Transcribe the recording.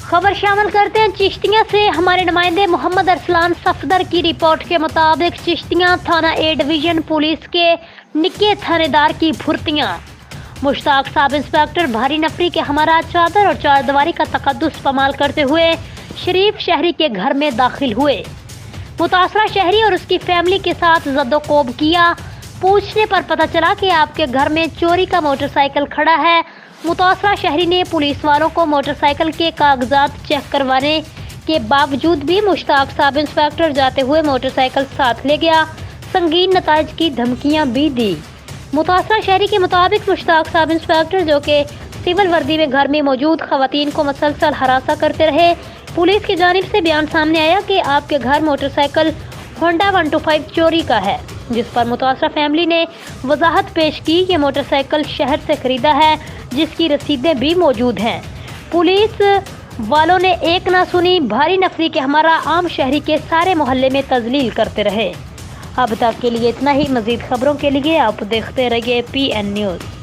खबर शामिल करते हैं चिश्तिया से। हमारे नुमाइंदे मोहम्मद अरसलान सफदर की रिपोर्ट के मुताबिक चिश्तिया थाना ए डिवीजन पुलिस के निके थानेदार की भुर्तियां मुश्ताक साब इंस्पेक्टर भारी नफरी के हमारा चादर और चारदीवारी का तकद्दुस पमाल करते हुए शरीफ शहरी के घर में दाखिल हुए। मुतासरा शहरी और उसकी फैमिली के साथ जद्दोकोब किया। पूछने पर पता चला कि आपके घर में चोरी का मोटरसाइकिल खड़ा है। मुतासरा शहरी ने पुलिस वालों को मोटरसाइकिल के कागजात चेक करवाने के बावजूद भी मुश्ताक साब इंस्पेक्टर जाते हुए मोटरसाइकिल साथ ले गया। संगीन नताइज की धमकियां भी दी। मुतासरा शहरी के मुताबिक मुश्ताक साब इंस्पेक्टर, जो कि सिविल वर्दी में घर में मौजूद खवातीन को मसलसल हरासा करते रहे, पुलिस की जानिब से बयान सामने आया कि आपके घर मोटरसाइकिल होंडा 125 चोरी का है, जिस पर मुतासरा फैमिली ने वजाहत पेश की कि मोटरसाइकिल शहर से खरीदा है, जिसकी रसीदें भी मौजूद हैं। पुलिस वालों ने एक ना सुनी। भारी नफरी के हमारा आम शहरी के सारे मोहल्ले में तजलील करते रहे। अब तक के लिए इतना ही। मजीद खबरों के लिए आप देखते रहिए PN न्यूज़।